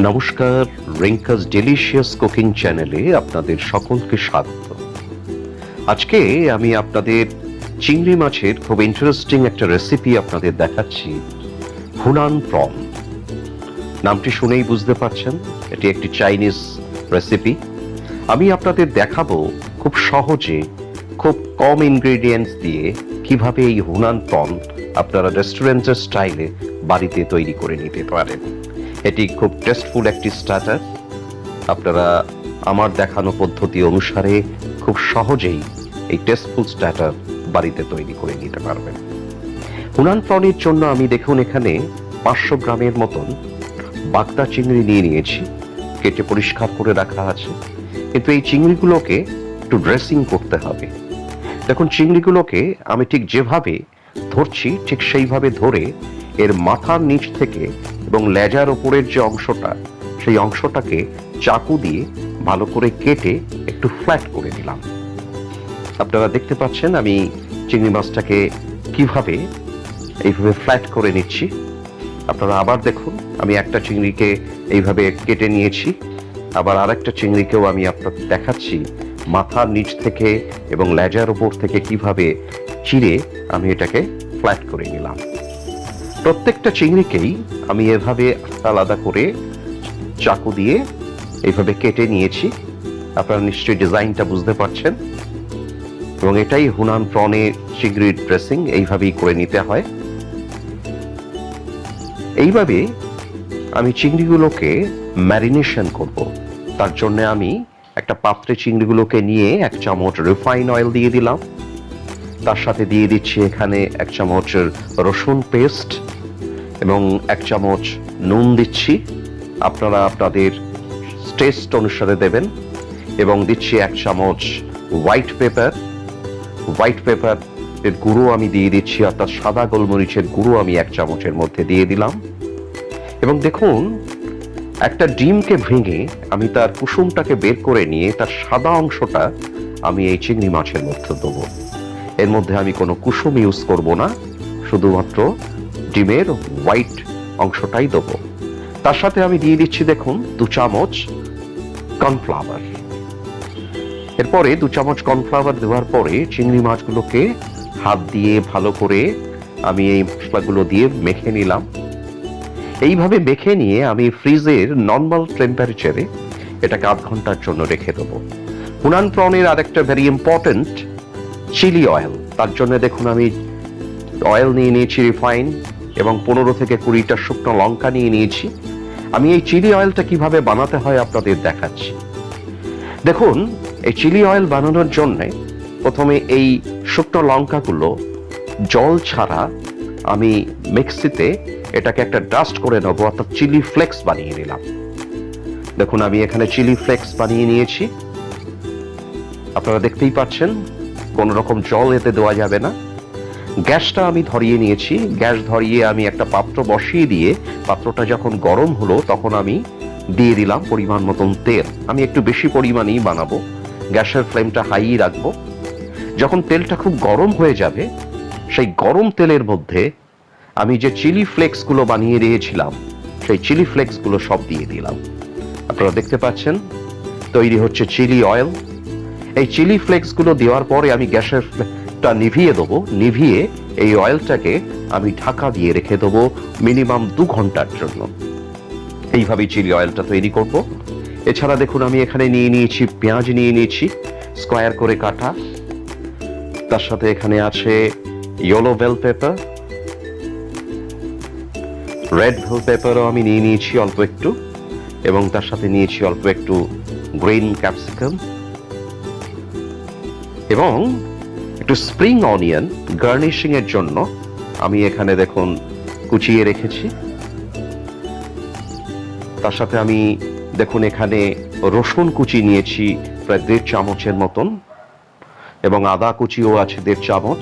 নমস্কার, রিঙ্কাস delicious cooking চ্যানেলে আপনাদের সকলকে স্বাগত। আজকে আমি আপনাদের চিংড়ি মাছের খুব ইন্টারেস্টিং একটা রেসিপি আপনাদের দেখাচ্ছি। হুনান প্রন নামটি শুনেই বুঝতে পারছেন এটি একটি চাইনিজ রেসিপি। আমি আপনাদের দেখাবো খুব সহজে, খুব কম ইনগ্রেডিয়েন্টস দিয়ে কিভাবে এই হুনান প্রন আপনারা রেস্টুরেন্টের স্টাইলে বাড়িতে তৈরি করে নিতে পারেন। এটি খুব টেস্টফুল একটি স্টার্টার। আপনারা আমার দেখানো পদ্ধতি অনুসারে খুব সহজেই এই টেস্টফুল স্টার্টার বাড়িতে তৈরি করে নিতে পারবেন। হুনান প্রনের জন্য আমি দেখুন এখানে 500 গ্রামের মতন বাগদা চিংড়ি নিয়ে নিয়েছি, কেটে পরিষ্কার করে রাখা আছে। কিন্তু এই চিংড়িগুলোকে একটু ড্রেসিং করতে হবে। দেখুন চিংড়িগুলোকে আমি ঠিক যেভাবে ধরছি ঠিক সেইভাবে ধরে এর মাথার নিচ থেকে এবং লেজার ওপরের যে অংশটা, সেই অংশটাকে চাকু দিয়ে ভালো করে কেটে একটু ফ্ল্যাট করে নিলাম। আপনারা দেখতে পাচ্ছেন আমি চিংড়ি মাছটাকে কিভাবে এইভাবে ফ্ল্যাট করে নিচ্ছি। আপনারা আবার দেখুন আমি একটা চিংড়িকে এইভাবে কেটে নিয়েছি, আবার আরেকটা চিংড়িকেও আমি আপনাদের দেখাচ্ছি মাথার নিচ থেকে এবং লেজার ওপর থেকে কিভাবে চিড়ে আমি এটাকে ফ্ল্যাট করে নিলাম। প্রত্যেকটা চিংড়িকেই আমি এভাবে আলাদা করে চাকু দিয়ে এইভাবে কেটে নিয়েছি। আপনারা নিশ্চয়ই ডিজাইনটা বুঝতে পারছেন, এবং এটাই হুনান প্রনের চিংড়ির ড্রেসিং, এইভাবেই করে নিতে হয়। এইভাবে আমি চিংড়িগুলোকে ম্যারিনেশন করব। তার জন্য আমি একটা পাত্রে চিংড়িগুলোকে নিয়ে 1 চামচ রিফাইন অয়েল দিয়ে দিলাম। তার সাথে দিয়ে দিচ্ছি এখানে 1 চামচ রসুন পেস্ট এবং 1 চামচ নুন দিচ্ছি। আপনারা আপনাদের টেস্ট অনুসারে দেবেন। এবং দিচ্ছি 1 চামচ হোয়াইট পেপার এর গুঁড়ো আমি দিয়ে দিচ্ছি, অর্থাৎ সাদা গোলমরিচের গুঁড়ো আমি 1 চামচের মধ্যে দিয়ে দিলাম। এবং দেখুন একটা ডিমকে ভেঙে আমি তার কুসুমটাকে বের করে নিয়ে তার সাদা অংশটা আমি এই চিংড়ি মাছের মধ্যে দেবো। এর মধ্যে আমি কোনো কুসুম ইউজ করব না, শুধুমাত্র ডিমের হোয়াইট অংশটাই দেবো। তার সাথে আমি দিয়ে দিচ্ছি দেখুন 2 চামচ কর্নফ্লাওয়ার। এরপরে 2 চামচ কর্নফ্লাওয়ার দেওয়ার পরে চিংড়ি মাছগুলোকে হাত দিয়ে ভালো করে আমি এই মশলাগুলো দিয়ে মেখে নিলাম। এইভাবে মেখে নিয়ে আমি ফ্রিজের নর্মাল টেম্পারেচারে এটাকে 1/2 ঘন্টার জন্য রেখে দেবো। হুনান প্রনের আরেকটা ভেরি ইম্পর্টেন্ট চিলি অয়েল। তার জন্য দেখুন আমি অয়েল নিয়ে নিয়েছি রিফাইন, এবং 15 থেকে 20টা শুকনো লঙ্কা নিয়ে নিয়েছি। আমি এই চিলি অয়েলটা কিভাবে বানাতে হয় আপনাদের দেখাচ্ছি। দেখুন এই চিলি অয়েল বানানোর জন্য প্রথমে এই শুকনো লঙ্কাগুলো জল ছাড়া আমি মিক্সিতে এটাকে একটা ডাস্ট করে নেবো, অর্থাৎ চিলি ফ্লেক্স বানিয়ে নিলাম। দেখুন আমি এখানে চিলি ফ্লেক্স বানিয়ে নিয়েছি। আপনারা দেখতেই পাচ্ছেন কোন রকম জল এতে দেওয়া যাবে না। গ্যাসটা আমি ধরিয়ে নিয়েছি। গ্যাস ধরিয়ে আমি একটা পাত্র বসিয়ে দিয়ে পাত্রটা যখন গরম হলো তখন আমি দিয়ে দিলাম পরিমাণ মতন তেল। আমি একটু বেশি পরিমাণেই বানাবো, গ্যাসের ফ্লেমটা হাই রাখবো। যখন তেলটা খুব গরম হয়ে যাবে সেই গরম তেলের মধ্যে আমি যে চিলি ফ্লেক্স গুলো বানিয়ে দিয়েছিলাম সেই চিলি ফ্লেক্স গুলো সব দিয়ে দিলাম। আপনারা দেখতে পাচ্ছেন তৈরি হচ্ছে চিলি অয়েল। এই চিলি ফ্লেক্স গুলো দেওয়ার পরে আমি গ্যাসের ফ্লেমটা নিভিয়ে দেবো। নিভিয়ে এই অয়েলটাকে আমি ঢাকা দিয়ে রেখে দেবো মিনিমাম 2 ঘন্টার জন্য। এইভাবেই চিলি অয়েলটা তৈরি করব। এছাড়া দেখুন আমি এখানে নিয়ে নিয়েছি পেঁয়াজ, নিয়ে নিয়েছি স্কোয়ার করে কাটা। তার সাথে এখানে আছে yellow bell paper, red bell পেপারও আমি নিয়ে নিয়েছি অল্প একটু, এবং তার সাথে নিয়েছি অল্প একটু গ্রিন ক্যাপসিকাম, এবং একটু স্প্রিং অনিয়ন গার্নিশিং এর জন্য আমি এখানে দেখুন কুচিয়ে রেখেছি। তার সাথে আমি দেখুন এখানে রসুন কুচি নিয়েছি প্রায় 1.5 চামচের মতন, এবং আদা কুচিও আছে 1.5 চামচ,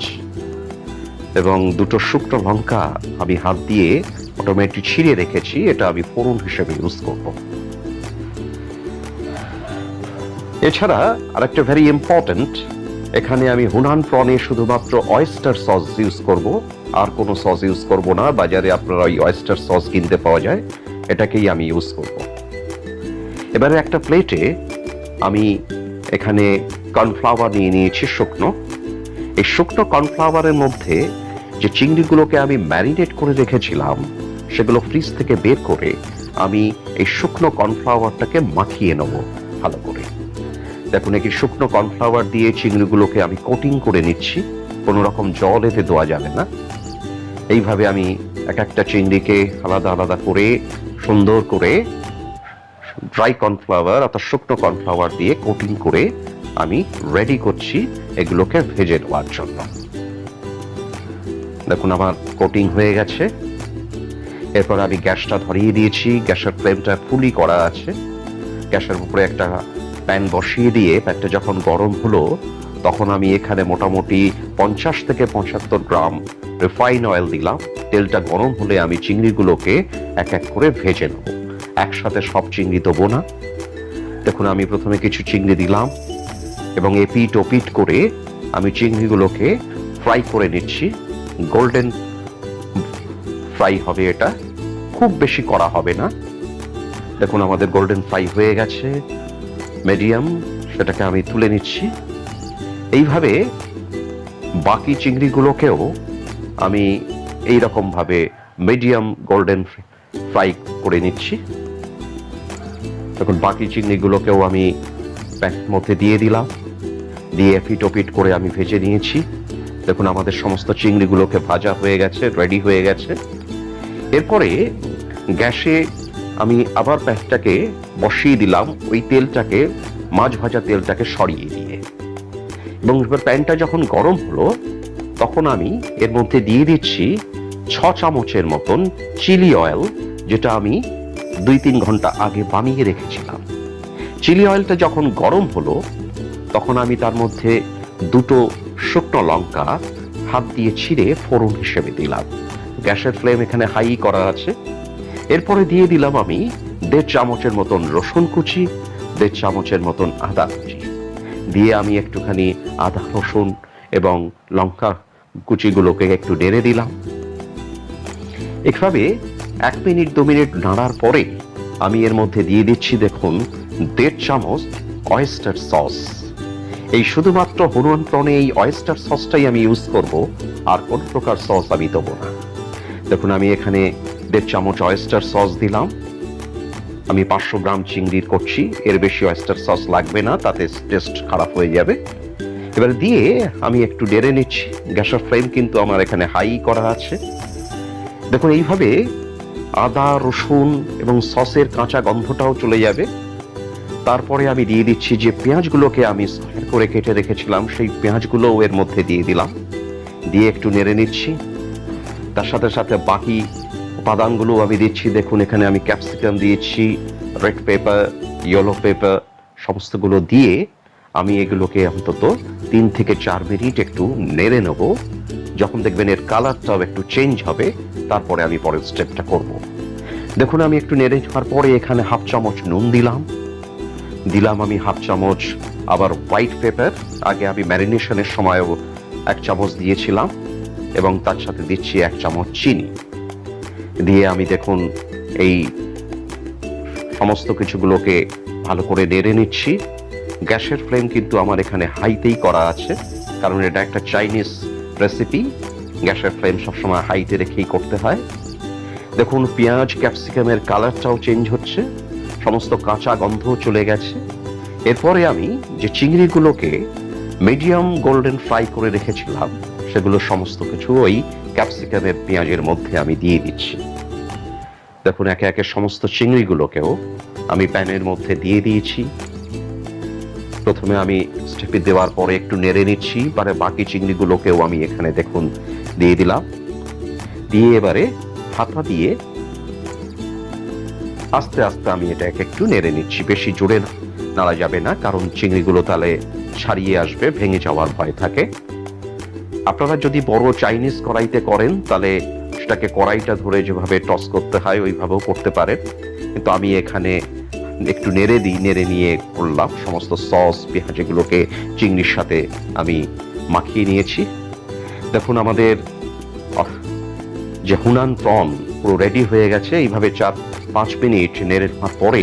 এবং 2টো শুকনো লঙ্কা আমি হাত দিয়ে মোটামুটি ছিঁড়ে রেখেছি। এটা আমি ফোড়ন হিসেবে ইউজ করব। এছাড়া আরেকটা ভেরি ইম্পর্টেন্ট, এখানে আমি হুনান প্রনে শুধুমাত্র অয়েস্টার সস ইউজ করব, আর কোনো সস ইউজ করব না। বাজারে আপনারা ওই অয়েস্টার সস কিনতে পাওয়া যায়, এটাকেই আমি ইউজ করব। এবারে একটা প্লেটে আমি এখানে কর্নফ্লাওয়ার নিয়ে নিয়েছি শুকনো। এই শুকনো কর্নফ্লাওয়ারের মধ্যে যে চিংড়িগুলোকে আমি ম্যারিনেট করে রেখেছিলাম সেগুলো ফ্রিজ থেকে বের করে আমি এই শুকনো কর্নফ্লাওয়ারটাকে মাখিয়ে নেব ভালো করে। দেখুন, এই শুকনো কর্নফ্লাওয়ার দিয়ে চিংড়িগুলোকে আমি কোটিং করে নিচ্ছি, কোনো রকম জল এতে দেওয়া যাবে না। এইভাবে আমি এক একটা চিংড়িকে আলাদা আলাদা করে সুন্দর করে ড্রাই কর্নফ্লাওয়ার অর্থাৎ শুকনো কর্নফ্লাওয়ার দিয়ে কোটিং করে আমি রেডি করছি এগুলোকে ভেজে নেওয়ার জন্য। দেখুন, আমার কোটিং হয়ে গেছে। এরপর আমি গ্যাসটা ধরিয়ে দিয়েছি, গ্যাসের ফ্লেমটা ফুলি করা আছে। গ্যাসের উপরে একটা প্যান বসিয়ে দিয়ে প্যানটা যখন গরম হলো তখন আমি এখানে মোটামুটি 50 থেকে 75 গ্রাম রিফাইন অয়েল দিলাম। তেলটা গরম হলে আমি চিংড়িগুলোকে এক এক করে ভেজে নেব, একসাথে সব চিংড়ি দেবো না। দেখুন, আমি প্রথমে কিছু চিংড়ি দিলাম এবং এপিট ওপিট করে আমি চিংড়িগুলোকে ফ্রাই করে নিচ্ছি। গোল্ডেন ফ্রাই হবে, এটা খুব বেশি করা হবে না। দেখুন, আমাদের গোল্ডেন ফ্রাই হয়ে গেছে, মিডিয়াম, সেটাকে আমি তুলে নিচ্ছি। এইভাবে বাকি চিংড়িগুলোকেও আমি এইরকম ভাবে মিডিয়াম গোল্ডেন ফ্রাই করে নিচ্ছি। দেখুন, বাকি চিংড়িগুলোকেও আমি প্যানের মধ্যে দিয়ে দিলাম, দিয়ে এপিট ওপিট করে আমি ভেজে নিয়েছি। দেখুন, আমাদের সমস্ত চিংড়িগুলোকে ভাজা হয়ে গেছে, রেডি হয়ে গেছে। এরপরে গ্যাসে আমি আবার প্যানটাকে বসিয়ে দিলাম, ওই তেলটাকে, মাছ ভাজা তেলটাকে সরিয়ে দিয়ে, এবং প্যানটা যখন গরম হলো তখন আমি এর মধ্যে দিয়ে দিচ্ছি 6 চামচের মতন চিলি অয়েল, যেটা আমি 2-3 ঘন্টা আগে বানিয়ে রেখেছিলাম। চিলি অয়েলটা যখন গরম হলো তখন আমি তার মধ্যে 2টো শুকনো লঙ্কা হাত দিয়ে ছিঁড়ে ফোড়ন হিসেবে দিলাম। গ্যাসের ফ্লেম এখানে হাই করা আছে। এরপরে দিয়ে দিলাম আমি 1.5 চামচের মতন রসুন কুচি, 1.5 চামচের মতন আদা কুচি দিয়ে আমি একটুখানি আদা রসুন এবং লঙ্কা কুচিগুলোকে একটু নেড়ে দিলাম। এভাবে 1 মিনিট 2 মিনিট নাড়ার পরে আমি এর মধ্যে দিয়ে দিচ্ছি, দেখুন, 1.5 চামচ অয়েস্টার সস। এই শুধুমাত্র হুনান প্রনে এই অয়েস্টার সসটাই আমি ইউজ করব, আর কোন প্রকার সস আমি দেবো না। দেখুন, আমি এখানে 1.5 চামচ অয়েস্টার সস দিলাম। আমি 500 গ্রাম চিংড়ির করছি, এর বেশি অয়েস্টার সস লাগবে না, তাতে টেস্ট খারাপ হয়ে যাবে। এবার দিয়ে আমি একটু নেড়ে নিচ্ছি। গ্যাসের ফ্লেম কিন্তু আমার এখানে হাই করা আছে। দেখুন, এইভাবে আদা রসুন এবং সসের কাঁচা গন্ধটাও চলে যাবে। তারপরে আমি দিয়ে দিচ্ছি যে পেঁয়াজগুলোকে আমি স্কোয়ার করে কেটে রেখেছিলাম, সেই পেঁয়াজগুলোও এর মধ্যে দিয়ে দিলাম, দিয়ে একটু নেড়ে নিচ্ছি। তার সাথে সাথে বাকি উপাদানগুলো আমি দিচ্ছি। দেখুন, এখানে আমি ক্যাপসিকাম দিয়েছি, রেড পেপার, ইয়েলো পেপার, সমস্তগুলো দিয়ে আমি এগুলোকে অন্তত 3 থেকে 4 মিনিট একটু নেড়ে নেব। যখন দেখবেন এর কালারটাও একটু চেঞ্জ হবে, তারপরে আমি পরের স্টেপটা করব। দেখুন, আমি একটু নেড়ে নেওয়ার পরে এখানে 1/2 চামচ নুন দিলাম আমি 1/2 চামচ আবার হোয়াইট পেপার, আগে আমি ম্যারিনেশনের সময়ও 1 চামচ দিয়েছিলাম, এবং তার সাথে দিচ্ছি 1 চামচ চিনি দিয়ে আমি, দেখুন, এই সমস্ত কিছুগুলোকে ভালো করে নেড়ে নিচ্ছি। গ্যাসের ফ্লেম কিন্তু আমার এখানে হাইতেই করা আছে, কারণ এটা একটা চাইনিজ রেসিপি, গ্যাসের ফ্লেম সবসময় হাইতে রেখেই করতে হয়। দেখুন, পেঁয়াজ ক্যাপসিকামের কালারটাও চেঞ্জ হচ্ছে, সমস্ত কাঁচা গন্ধ চলে গেছে। এরপরে আমি যে চিংড়িগুলোকে মিডিয়াম গোল্ডেন ফ্রাই করে রেখেছিলাম সেগুলো সমস্ত কিছু ওই ক্যাপসিকামের পেঁয়াজের মধ্যে আমি দিয়ে দিচ্ছি। দেখুন, একে একে সমস্ত চিংড়িগুলোকেও আমি প্যানের মধ্যে দিয়ে দিয়েছি। প্রথমে আমি স্টেপে দেওয়ার পরে একটু নেড়ে নিচ্ছি, এবারে বাকি চিংড়িগুলোকেও আমি এখানে, দেখুন, দিয়ে দিলাম। দিয়ে এবারে হাতা দিয়ে আস্তে আস্তে আমি এটাকে একটু নেড়ে নিচ্ছি, বেশি জোরে নাড়া যাবে না, কারণ চিংড়িগুলো তাহলে ছাড়িয়ে আসবে, ভেঙে যাওয়ার ভয় থাকে। আপনারা যদি বড় চাইনিজ কড়াইতে করেন তাহলে সেটাকে কড়াইটা ধরে যেভাবে টস করতে হয় ওইভাবেও করতে পারেন, কিন্তু আমি এখানে একটু নেড়ে নিয়ে করলাম। সমস্ত সস পেঁয়াজগুলোকে চিংড়ির সাথে আমি মাখিয়ে নিয়েছি। দেখুন, আমাদের যে হুনান প্রন পুরো রেডি হয়ে গেছে। এইভাবে 4-5 মিনিট নেড়ে নেওয়ার পরে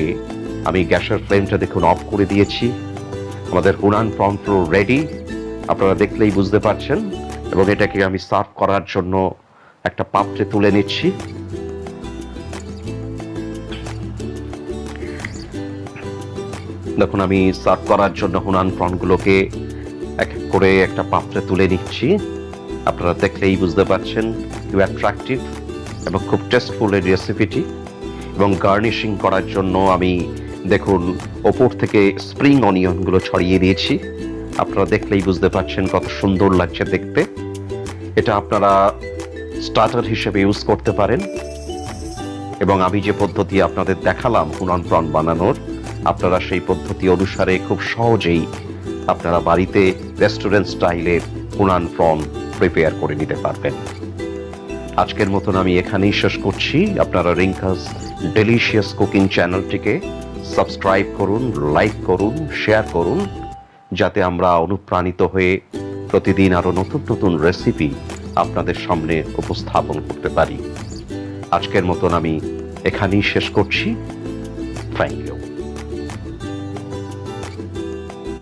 আমি গ্যাসের ফ্লেমটা দেখুন অফ করে দিয়েছি। আমাদের হুনান প্রন পুরো রেডি, আপনারা দেখলেই বুঝতে পারছেন। এবং এটাকে আমি সার্ভ করার জন্য একটা পাত্রে তুলে নিচ্ছি। দেখুন আমি সার্ভ করার জন্য হুনান প্রনগুলোকে এক এক করে একটা পাত্রে তুলে নিচ্ছি। আপনারা দেখলেই বুঝতে পারছেন খুব অ্যাট্রাকটিভ এবং খুব টেস্টফুল এই রেসিপিটি। এবং গার্নিশিং করার জন্য আমি দেখুন ওপর থেকে স্প্রিং অনিয়নগুলো ছড়িয়ে দিয়েছি। আপনারা দেখলেই বুঝতে পারছেন কত সুন্দর লাগছে দেখতে। এটা আপনারা স্টার্টার হিসেবে ইউজ করতে পারেন। এবং আমি যে পদ্ধতি আপনাদের দেখালাম হুনান প্রন বানানোর, আপনারা সেই পদ্ধতি অনুসারে খুব সহজেই আপনারা বাড়িতে রেস্টুরেন্ট স্টাইলে হুনান প্রন প্রিপেয়ার করে নিতে পারবেন। আজকের মতন আমি এখানেই শেষ করছি। আপনারা রিঙ্কাস ডেলিশিয়াস কুকিং চ্যানেলটিকে সাবস্ক্রাইব করুন, লাইক করুন, শেয়ার করুন, যাতে আমরা অনুপ্রাণিত হয়ে প্রতিদিন আরো নতুন নতুন রেসিপি আপনাদের সামনে উপস্থাপন করতে পারি। আজকের মতন আমি এখানেই শেষ করছি। Thank you.